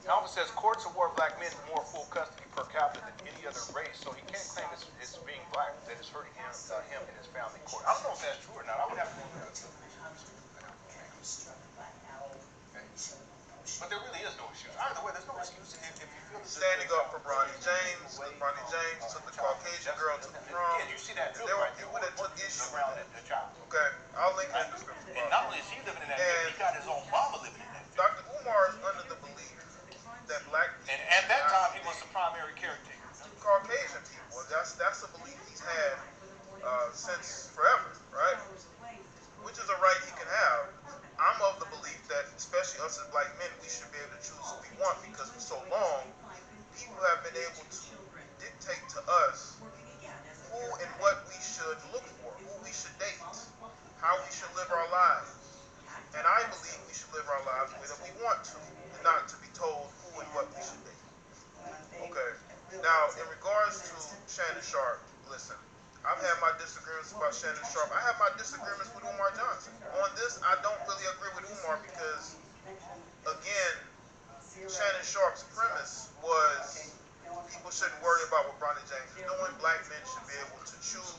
Alvin says courts award black men more full custody per capita than any other race, so he can't claim it's being black that is hurting him and his family in court. I don't know if that's true or not. I would have to look at it. But there really is no excuse. Either way, there's no excuse if you feel standing up for Bronny James. Bronny James took the Caucasian girl to the prom. Yeah, you see that there were people that took issue around the child. Okay, I'll link in the description. And not only is he living in that, he got his own mama living in that. Dr. Umar is under the belief that black people, and at that time he was the primary caretaker. Caucasian people. That's a belief he's had since forever, right? Which is a right he can have. I'm of the belief that, especially us as black men, we should be able to choose who we want, because for so long, people have been able to dictate to us who and what we should look for, who we should date, how we should live our lives. And I believe we should live our lives the way that we want to, and not to be told who and what we should date. Okay. Now, in regards to Shannon Sharp, listen, I've had my disagreements about Shannon Sharp. I have my disagreements with Umar Johnson. On this, I don't really agree with Umar because, again, Shannon Sharp's premise was people shouldn't worry about what Bronny James is doing. Black men should be able to choose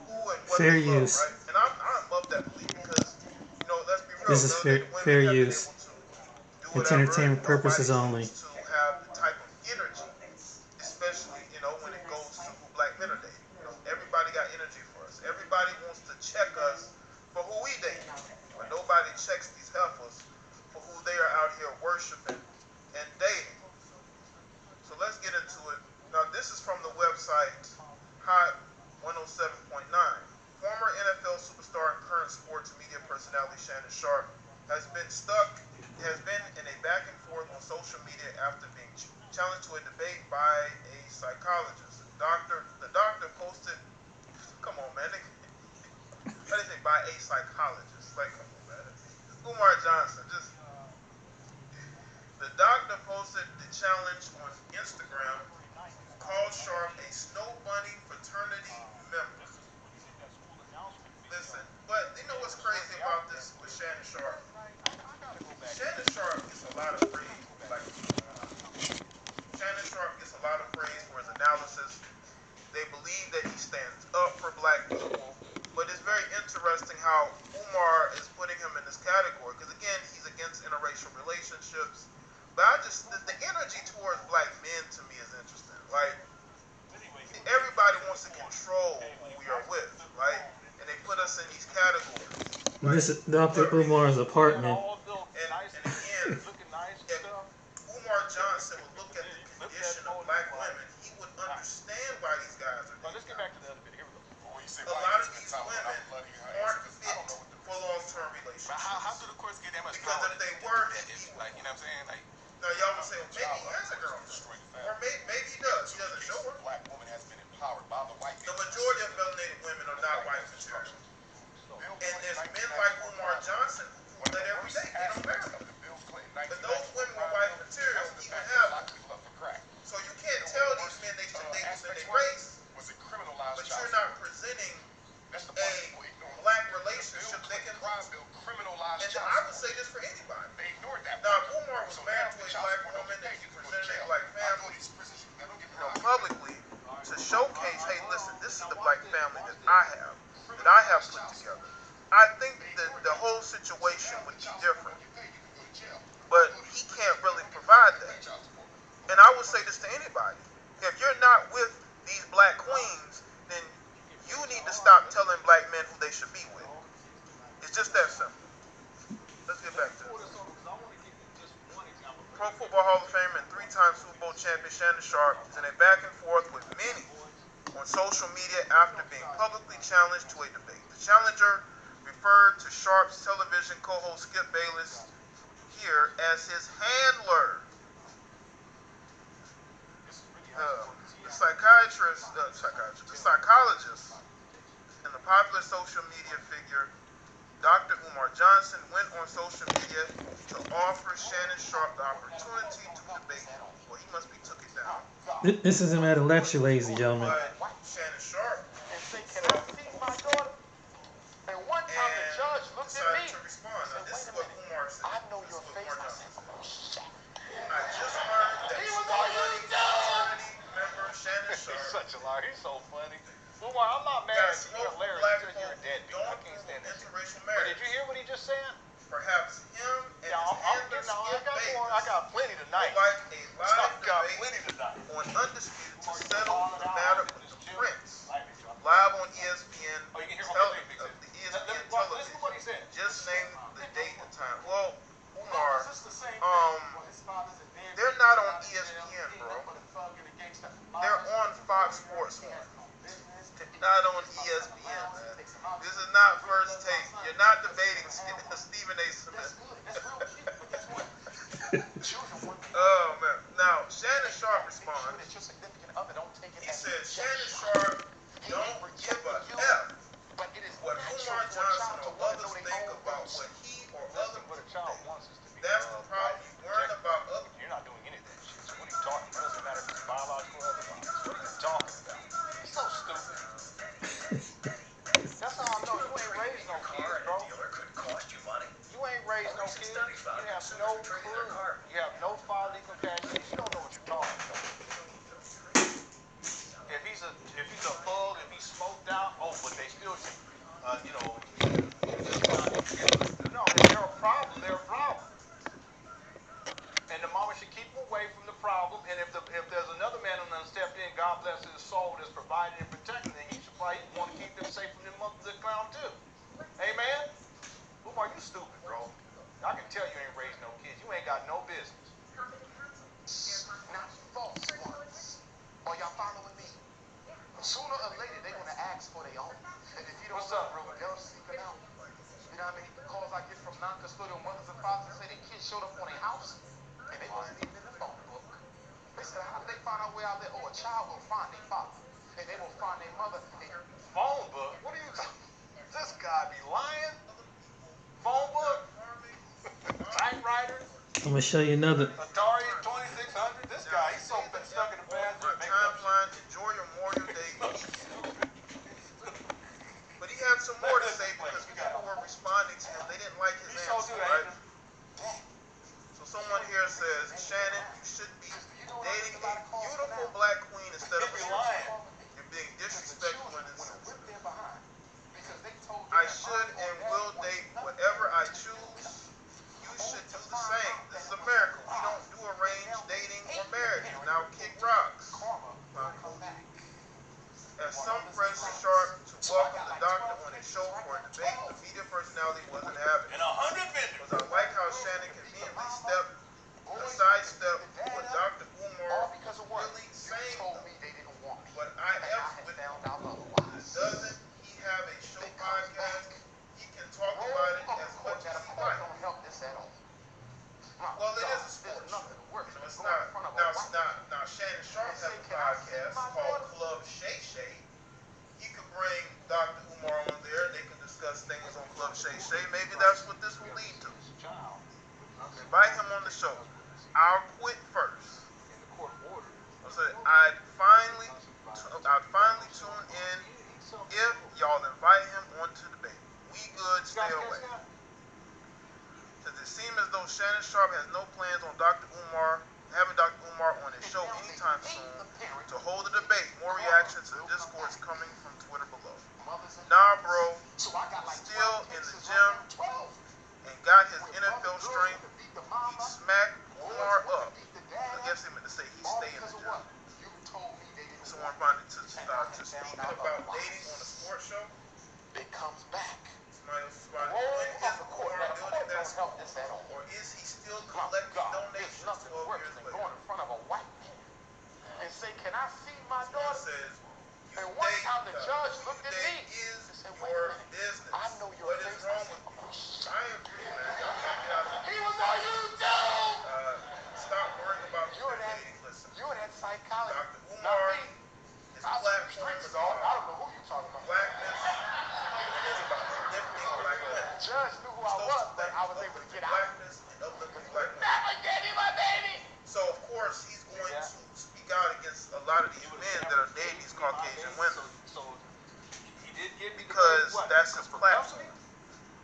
who and what fair they use. love, right? And I'm of that belief because, let's be real. This is fair use. It's entertainment purposes only. To have the type of energy, especially, when it goes to who black men are dating. Everybody got energy for us. Everybody wants to check us for who we date. But nobody checks these heifers for who they are out here worshiping and dating. So let's get into it. Now, this is from the website Hot 107.9. Former NFL superstar and current sports media personality Shannon Sharp has been in a back and forth on social media after being challenged to a debate by a psychologist. The doctor posted, come on, man. How do you say by a psychologist? Like, come on, man. Umar Johnson, the doctor posted the challenge on Instagram, called Sharp a snow bunny fraternity member. Listen, but you know what's crazy about this with Shannon Sharp? Shannon Sharp gets a lot of praise for black people. Shannon Sharp gets a lot of praise for his analysis. They believe that he stands up for black people. But it's very interesting how Umar is putting him in this category. Because again, he's against interracial relationships. But the energy towards black men to me is interesting. Like, everybody wants to control who we are with, right? And they put us in these categories. Like, this is Dr. Umar's apartment. And again, if Umar Johnson would look at the condition of black women, he would understand why these guys are Let's get back to the other video. Here we a go. lot of these women aren't fit for long-term relationships. How do the courts get that much because power? if they were, Like, you know what I'm saying? Like, now y'all would say, well, maybe he has a girlfriend. Or maybe he does. He doesn't show her. black woman has been empowered by the white The majority of melanated women are not white material. And there's men like Umar Johnson who prove that every day. They don't marry them. But those women were white material, he would have them. So you can't tell these men they should date within their race, but you're not presenting a black relationship they can lose. And I would say this for anybody. Now, if Umar was married to a black woman and he presented a black family, publicly, to showcase, hey, listen, this is the black family that I have put together. I think that the whole situation would be different. But he can't really provide that. And I would say this to anybody. If you're not with these black queens, then you need to stop telling black men who they should be with. It's just that simple. Let's get back to this. Pro Football Hall of Fame and three-time Super Bowl champion Shannon Sharp is in a back and forth with many on social media after being publicly challenged to a debate. The challenger referred to Sharp's television co-host Skip Bayless here as his handler. The psychologist and the popular social media figure Dr. Umar Johnson went on social media to offer Shannon Sharp the opportunity to debate him. Well, he must be took it down. This is him at a lecture, ladies and gentlemen. But Shannon Sharp and one time the judge looked at me decided to respond. Now, this is what Umar said. I know This your is what face. Umar I Johnson said, said. oh, shit. I just I got plenty tonight. Like a live got debate plenty tonight. on Undisputed to settle the matter with the Prince. Live on ESPN, ESPN television. Just name the date and time. Well, Umar, they're not on ESPN, bro. They're on Fox Sports 1. They're not on ESPN, man. This is not First Take. You're not debating Stephen A. Smith. Oh, man. Now, Shannon Sharp responds. He said, Shannon Sharp don't give a F what Umar Johnson or others think about what he or others think. That's the problem. You worrying about others. You're not doing any of that shit. So what are you talking about? It doesn't matter if it's biological or otherwise. What are you talking about? It's so stupid. That's how I know you ain't raised no kids, bro. You ain't raised no kids. You have no clue. You have no fatherly compassion. You don't know what you're talking about. If he's a bug, if he's smoked out, oh, but they still should, no, if they're a problem, they're a problem. And the mama should keep him away from the problem. And if there's another man who done stepped in, God bless his soul, that's providing and protecting, then he should probably want to keep them safe from the clown too. Amen? Umar, you stupid, bro. I can tell you ain't raised no kids. You ain't got no business. Not false ones. Are y'all following me? Sooner or later, they're going to ask for their own. And if you don't know, bro, they'll seek it out. You know how many calls I get from non-custodial mothers and fathers that say their kids showed up on their house and they wasn't even in the phone book. They said, how did they find out where I live? Oh, a child will find their father and they will find their mother. Phone book? What are you talking? This guy be lying? Phone book? Typewriter? I'm gonna show you another. Atari 2600? This guy, he's so stuck in the bathroom. Timeline, enjoy your Memorial Day weekend. But he had some more to say because people were responding to him. They didn't like his answer, right? So someone here says, Shannon, you should be dating a beautiful black queen instead of a lying. You're being disrespectful and insensitive. I should and will date whatever I choose. You should do the same. This is America. We don't do arranged dating or marriages. Now kick rocks. As some pressed Sharp to welcome the doctor on his show for a debate, the media personality wasn't having it. Because I like how Shannon conveniently sidestepped what Dr. Umar was really saying. But I F with him. Doesn't he have a show podcast? He can talk about it as much as he likes. Well, it is a sport. It's not. Now, Shannon Sharp has a podcast called Club Shay Shay. He could bring Dr. Umar on there. They can discuss things on Club Shay Shay. Maybe that's what this will lead to. Invite him on the show. I'll quit first. I'd finally tune in if y'all invite him onto the debate. We good, stay away. Does it seem as though Shannon Sharp has no plans on having Dr. Umar on his show anytime soon to hold a debate? More reactions to the discourse coming from Twitter below. Nah, bro, still in the gym and got his NFL strength. He smacked Umar up. I guess they meant to say he stay in the gym. Someone wanted to speak about dating on a sports show. It comes back. Somebody responded, when is Umar building that school? Or is he still collecting donations 12 years later? Go in front of a white man and say, can I see my daughter? Says, and one time the judge looked at me is and said, your business. I know your What is face. wrong with you? I agree, man. He was on YouTube! Stop worrying about You're that, dating. Listen, you're that psychologist. Dr. Umar, his platform is I don't know who you're talking about. blackness. It is about lifting black women. The judge knew who I was, but I was able to get out. Blackness and uplifting black women. Never gave me my baby! So, of course, he's going to speak out against a lot of these men that are dating these Caucasian women. Because that's his platform.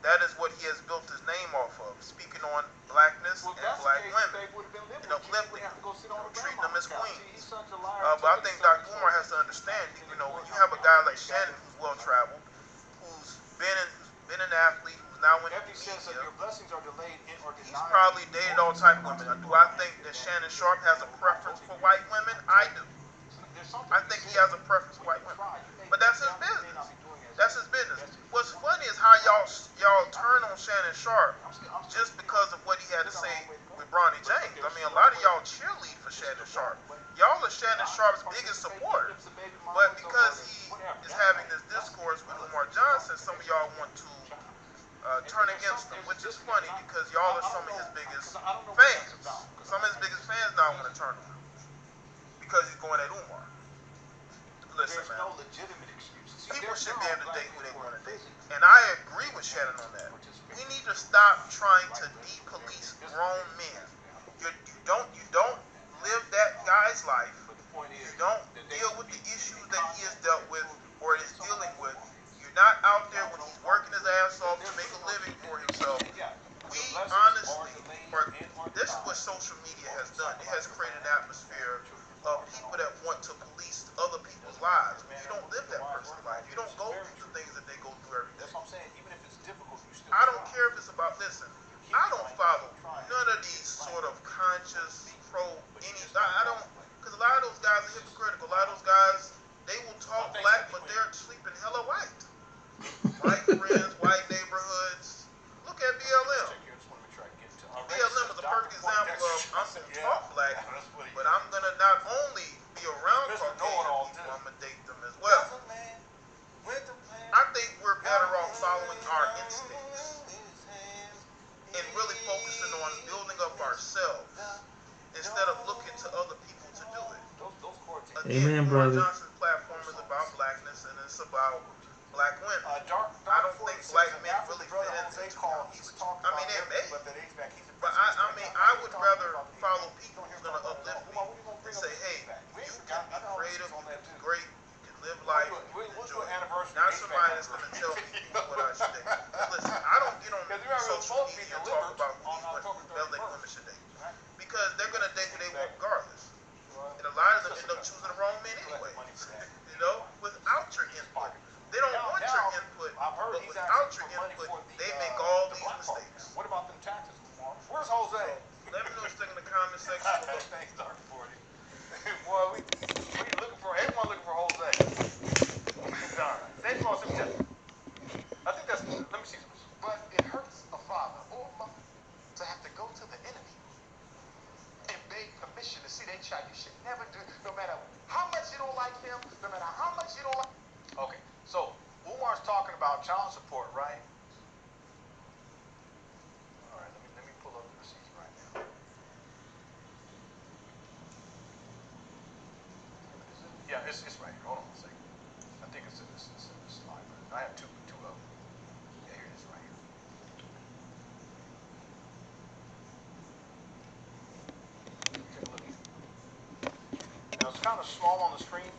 That is what he has built his name off of, speaking on blackness and black women and uplifting them, treating them as queens. But I think Dr. Umar has to understand, when you have a guy like Shannon who's well-traveled, who's been an athlete, who's now in he says that media. your blessings are delayed or He's denied. probably dated all type of women. Do I think that Shannon Sharp has a preference for white women? I do. I think he has a preference for white women. But that's his business. That's his business. What's funny is how y'all turn on Shannon Sharp just because of what he had to say with Bronny James. I mean, a lot of y'all cheerlead for Shannon Sharp. Y'all are Shannon Sharp's biggest supporters. But because he is having this discourse with Umar Johnson, some of y'all want to turn against him, which is funny because y'all are some of his biggest fans. Some of his biggest fans now want to turn on him because he's going at Umar. Listen, There's man. no legitimate excuses. People should be able to date who they want to date. And I agree with Shannon on that. We need to stop trying to de-police grown men. You don't live that guy's life. You don't deal with the issues that he has dealt with or is dealing with. You're not out there when he's working his ass off to make a living for himself. We honestly, this is what social media has done. It has created an atmosphere of people that want to police other people's lives. When you don't live that person's life, you don't go through the things that they go through every day. That's what I'm saying. Even if it's difficult, you still. I don't care if it's about, listen, I don't follow none of these sort of conscious I don't, because a lot of those guys are hypocritical. A lot of those guys, they will talk black, but they're sleeping hella white. White friends, white neighborhoods. Look at BLM. BLM is a perfect example of I'm going to talk black, but I'm going to not only be around Caucasian people, I'm going to date them as well. I think we're better off following our instincts and really focusing on building up ourselves instead of looking to other people to do it. Again, Amen, Umar brother. Johnson's platform is about blackness and it's about black women. I don't think black men really fit into it. I mean, they may. But I would rather follow people who's going to uplift me and say, hey, you can be creative, you can be great, you can live life, you can enjoy it. Not somebody that's going to tell me what I should date. Listen, I don't get on social media and talk about who LA women should date. Because they're going to date who they want regardless. And a lot of them end up choosing the wrong men anyway. You know, without your input. They don't want your input, but without your input, they make all these mistakes. What about them taxes, Umar? Where's Jose? Let me know what you think in the comment section below. Thanks, Dr. 40. Boy, we looking for, everyone looking for Jose. All right. Thanks for all the tips. I think that's, let me see some. But it hurts a father or a mother to have to go to the enemy and beg permission to see their child. You should never do it, no matter how much you don't like them, no matter how much you don't like. Okay, so Umar's talking about child support, right? All right, let me pull up the receipts right now. Yeah, it's right here. Hold on a second. I think it's in this slide. I have two of them. Yeah, here it is right here. Take a look. Now it's kind of small on the screen.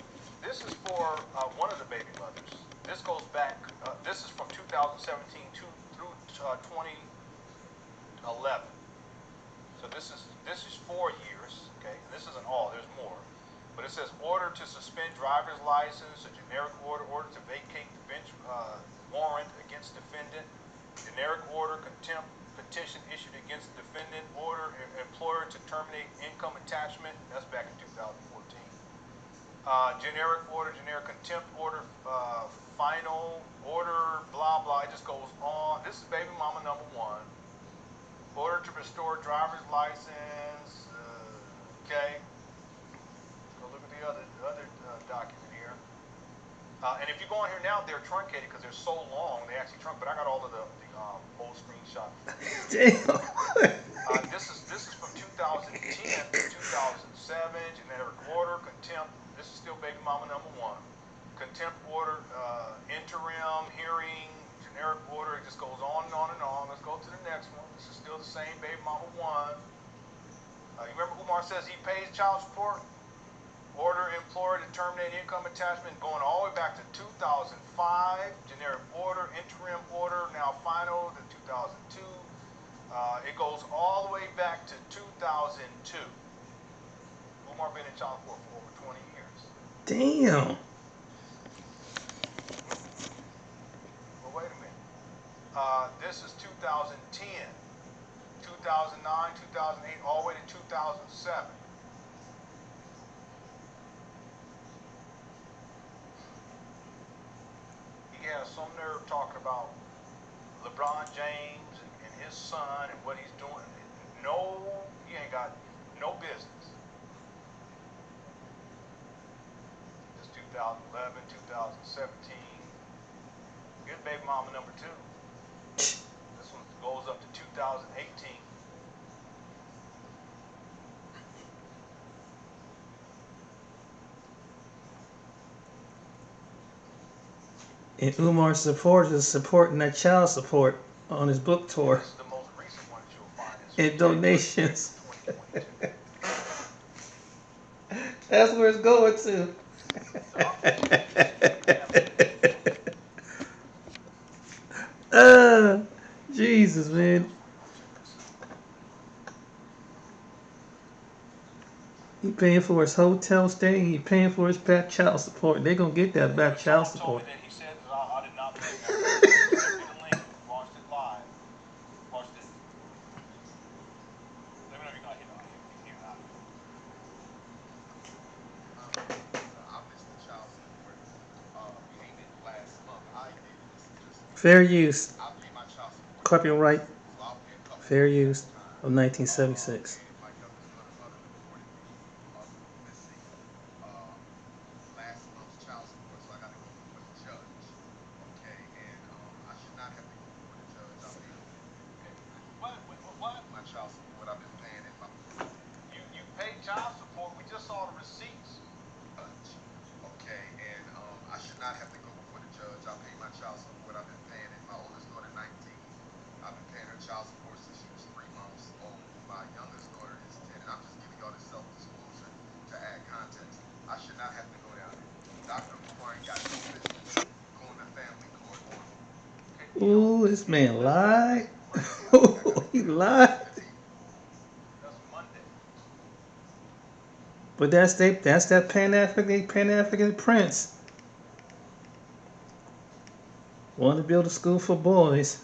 This is for one of the baby mothers. This goes back, this is from 2017 through 2011. So this is 4 years, okay? And this isn't all, there's more. But it says order to suspend driver's license, a generic order to vacate the bench warrant against defendant, generic order contempt petition issued against defendant, order employer to terminate income attachment, that's back in 2014. Generic order, generic contempt order, final order, blah, blah. It just goes on. This is baby mama number 1. Order to restore driver's license. Okay. Go look at the other document here. And if you go on here now, they're truncated because they're so long. They actually trunk. But I got all of the old screenshots. Damn. This is from 2010 to 2007. Generic order, contempt. This is still baby mama number 1. Contempt order, interim hearing, generic order. It just goes on and on and on. Let's go to the next one. This is still the same baby mama 1. You remember Umar says he pays child support? Order employer to terminate income attachment going all the way back to 2005. Generic order, interim order, now final to 2002. It goes all the way back to 2002. Umar been in child support for over 20 years. Damn. Well, wait a minute. This is 2010, 2009, 2008, all the way to 2007. He has some nerve talking about LeBron James and his son and what he's doing. No, he ain't got no business. It's 2011, 2017. Here's baby mama number 2. This one goes up to 2018. And Umar supporters is supporting that child support on his book tour. This is the most recent one that you'll find. And donations. That's where it's going to. Jesus, man. He paying for his hotel stay. He paying for his back child support. They gonna get that back child support. He said that I did not believe that. Watched it live. Watched it. Let me know if you got hit. I missed the child support payment last month. I did it. This is just Fair use. I pay my child support. Copyright. So I'll pay a couple Fair use times. of 1976. And my youngest daughter reported me missing last month's child support, so I got to go before the judge. Okay, and I should not have to go before the judge. I paid What? my child support. I've been paying it. You paid child support. We just saw the receipts. Okay, and I should not have to go before the judge. I pay my child support. I've been paying it. My oldest daughter, 19. I've been paying her child support since she was 3 months old. My youngest daughter is 10, and I'm just giving y'all this self-disclosure to add context. I should not have to go down there. Dr. Umar ain't got no business going to family court on me. Ooh, this man lied. He lied. That's Monday. But that's that Pan-African prince. Wanted to build a school for boys.